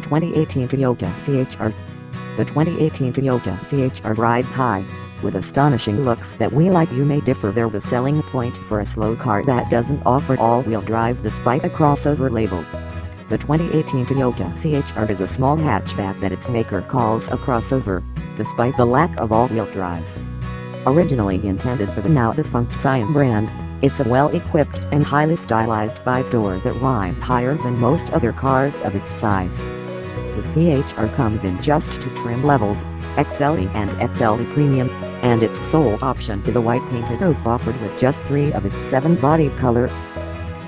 2018 Toyota CHR. The 2018 Toyota CHR rides high, with astonishing looks that we like. You may differ. They're the selling point for a slow car that doesn't offer all-wheel drive despite a crossover label. The 2018 Toyota CHR is a small hatchback that its maker calls a crossover, despite the lack of all-wheel drive. Originally intended for the now-defunct Scion brand, it's a well-equipped and highly stylized 5-door that rides higher than most other cars of its size. The CHR comes in just two trim levels, XLE and XLE Premium, and its sole option is a white painted roof offered with just 3 of its 7 body colors.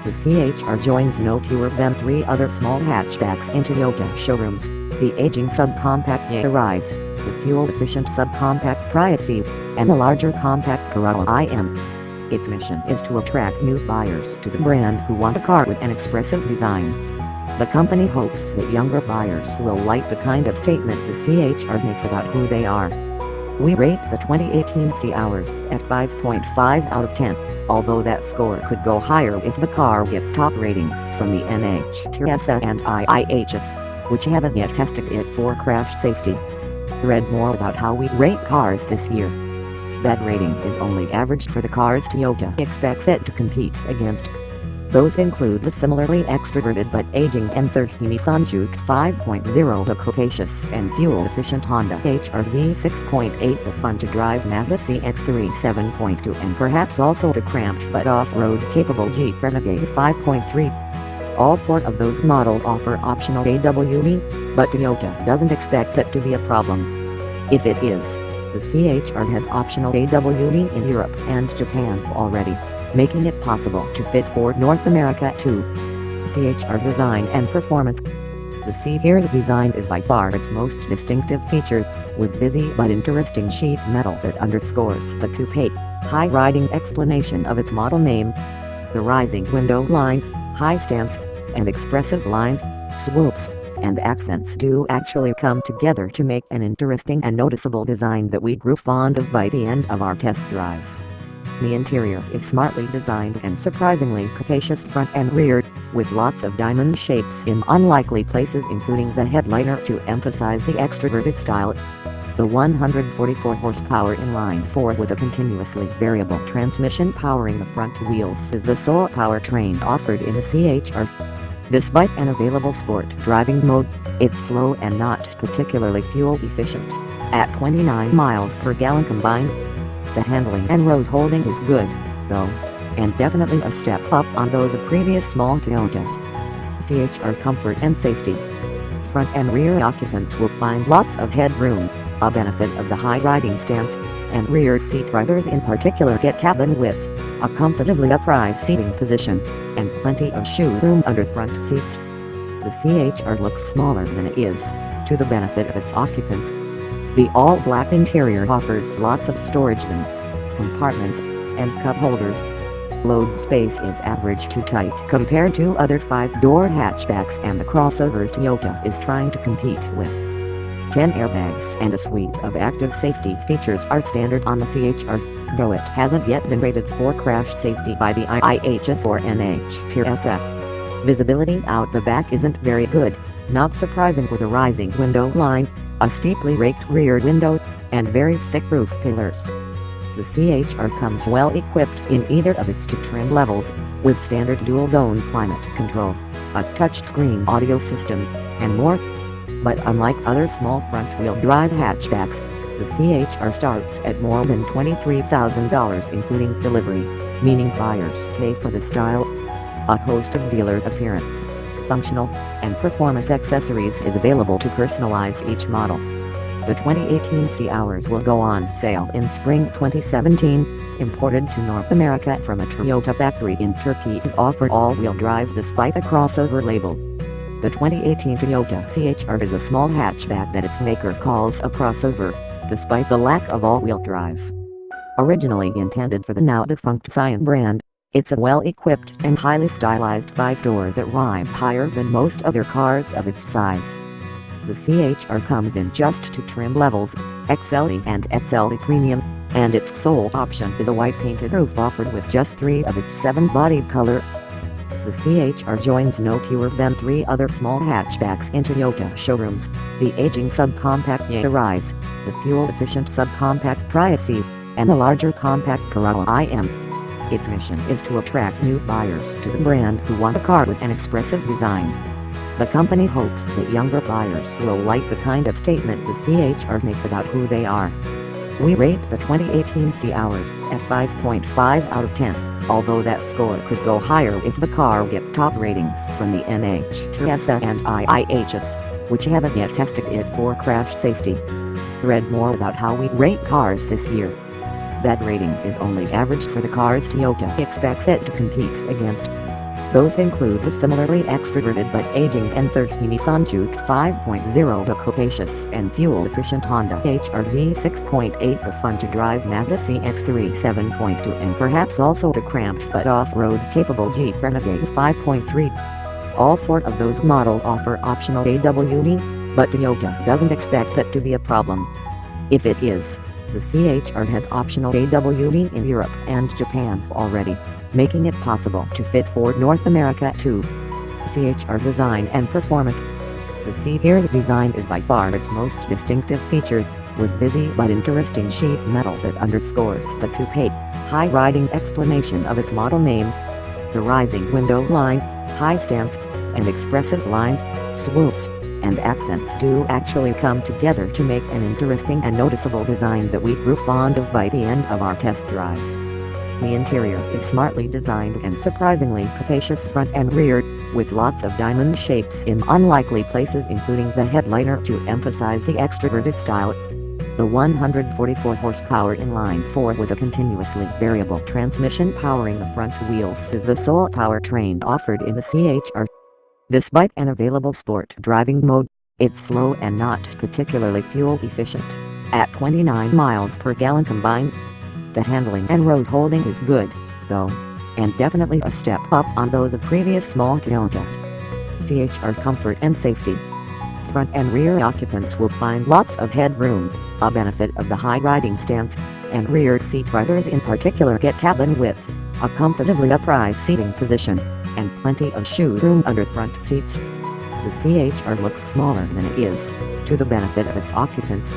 The CHR joins no fewer than 3 other small hatchbacks in Toyota showrooms: the aging subcompact Yaris, the fuel-efficient subcompact Prius, and the larger compact Corolla IM. Its mission is to attract new buyers to the brand who want a car with an expressive design. The company hopes that younger buyers will like the kind of statement the CHR makes about who they are. We rate the 2018 CHR at 5.5 out of 10, although that score could go higher if the car gets top ratings from the NHTSA and IIHS, which haven't yet tested it for crash safety. Read more about how we rate cars this year. That rating is only averaged for the cars Toyota expects it to compete against. Those include the similarly extroverted but aging and thirsty Nissan Juke 5.0, the capacious and fuel-efficient Honda HR-V 6.8, the fun-to-drive Mazda CX-3 7.2, and perhaps also the cramped but off-road capable Jeep Renegade 5.3. All 4 of those models offer optional AWD, but Toyota doesn't expect that to be a problem. If it is, the CHR has optional AWD in Europe and Japan already, making it possible to fit for North America too. CHR design and performance. The CHR's design is by far its most distinctive feature, with busy but interesting sheet metal that underscores the coupe, high-riding explanation of its model name. The rising window line, high stance, and expressive lines, swoops, and accents do actually come together to make an interesting and noticeable design that we grew fond of by the end of our test drive. The interior is smartly designed and surprisingly capacious front and rear, with lots of diamond shapes in unlikely places, including the headliner to emphasize the extroverted style. The 144 horsepower inline-4 with a continuously variable transmission powering the front wheels is the sole powertrain offered in the CHR. Despite an available sport driving mode, it's slow and not particularly fuel efficient. At 29 miles per gallon combined, the handling and road holding is good, though, and definitely a step up on those of previous small Toyotas. CHR comfort and safety. Front and rear occupants will find lots of headroom, a benefit of the high riding stance, and rear seat riders in particular get cabin width, a comfortably upright seating position, and plenty of shoe room under front seats. The CHR looks smaller than it is, to the benefit of its occupants. The all-black interior offers lots of storage bins, compartments, and cup holders. Load space is average to tight compared to other 5-door hatchbacks and the crossovers Toyota is trying to compete with. 10 airbags and a suite of active safety features are standard on the CHR, though it hasn't yet been rated for crash safety by the IIHS or NHTSA. Visibility out the back isn't very good, not surprising with a rising window line, a steeply raked rear window, and very thick roof pillars. The CHR comes well equipped in either of its 2 trim levels, with standard dual-zone climate control, a touchscreen audio system, and more. But unlike other small front-wheel drive hatchbacks, the CHR starts at more than $23,000 including delivery, meaning buyers pay for the style. A host of dealer appearance, functional, and performance accessories is available to personalize each model. The 2018 CHRs will go on sale in spring 2017, imported to North America from a Toyota factory in Turkey to offer all-wheel drive despite a crossover label. The 2018 Toyota CHR is a small hatchback that its maker calls a crossover, despite the lack of all-wheel drive. Originally intended for the now-defunct Scion brand, it's a well-equipped and highly stylized 5-door that rides higher than most other cars of its size. The CHR comes in just 2 trim levels, XLE and XLE Premium, and its sole option is a white painted roof offered with just 3 of its 7 body colors. The CHR joins no fewer than 3 other small hatchbacks in Toyota showrooms: the aging subcompact Yaris, the fuel-efficient subcompact Prius, and the larger compact Corolla IM. Its mission is to attract new buyers to the brand who want a car with an expressive design. The company hopes that younger buyers will like the kind of statement the CHR makes about who they are. We rate the 2018 C-Hours at 5.5 out of 10, although that score could go higher if the car gets top ratings from the NHTSA and IIHS, which haven't yet tested it for crash safety. Read more about how we rate cars this year. That rating is only averaged for the cars Toyota expects it to compete against. Those include the similarly extroverted but aging and thirsty Nissan Juke 5.0, the capacious and fuel-efficient Honda HR-V 6.8, the fun-to-drive Mazda CX-3 7.2, and perhaps also the cramped but off-road capable Jeep Renegade 5.3. All 4 of those models offer optional AWD, but Toyota doesn't expect that to be a problem. If it is, the CHR has optional AWD in Europe and Japan already, making it possible to fit for North America too. CHR design and performance. The CHR's design is by far its most distinctive feature, with busy but interesting sheet metal that underscores the coupe, high-riding explanation of its model name. The rising window line, high stance, and expressive lines, swoops, and accents do actually come together to make an interesting and noticeable design that we grew fond of by the end of our test drive. The interior is smartly designed and surprisingly capacious front and rear, with lots of diamond shapes in unlikely places, including the headliner to emphasize the extroverted style. The 144 horsepower inline-4 with a continuously variable transmission powering the front wheels is the sole powertrain offered in the CHR. Despite an available sport driving mode, it's slow and not particularly fuel efficient. At 29 miles per gallon combined, the handling and road holding is good, though, and definitely a step up on those of previous small Toyotas. CHR comfort and safety. Front and rear occupants will find lots of headroom, a benefit of the high riding stance, and rear seat riders in particular get cabin width, a comfortably upright seating position, and plenty of shoe room under front seats. The CHR looks smaller than it is, to the benefit of its occupants.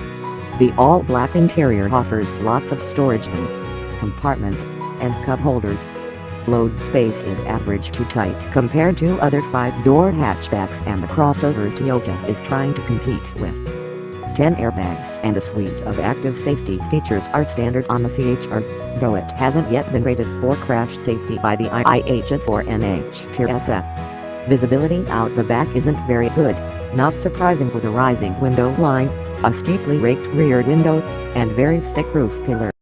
The all-black interior offers lots of storage bins, compartments, and cup holders. Load space is average to tight compared to other 5-door hatchbacks and the crossovers Toyota is trying to compete with. 10 airbags and a suite of active safety features are standard on the CHR, though it hasn't yet been rated for crash safety by the IIHS or NHTSA. Visibility out the back isn't very good, not surprising with a rising window line, a steeply raked rear window, and very thick roof pillar.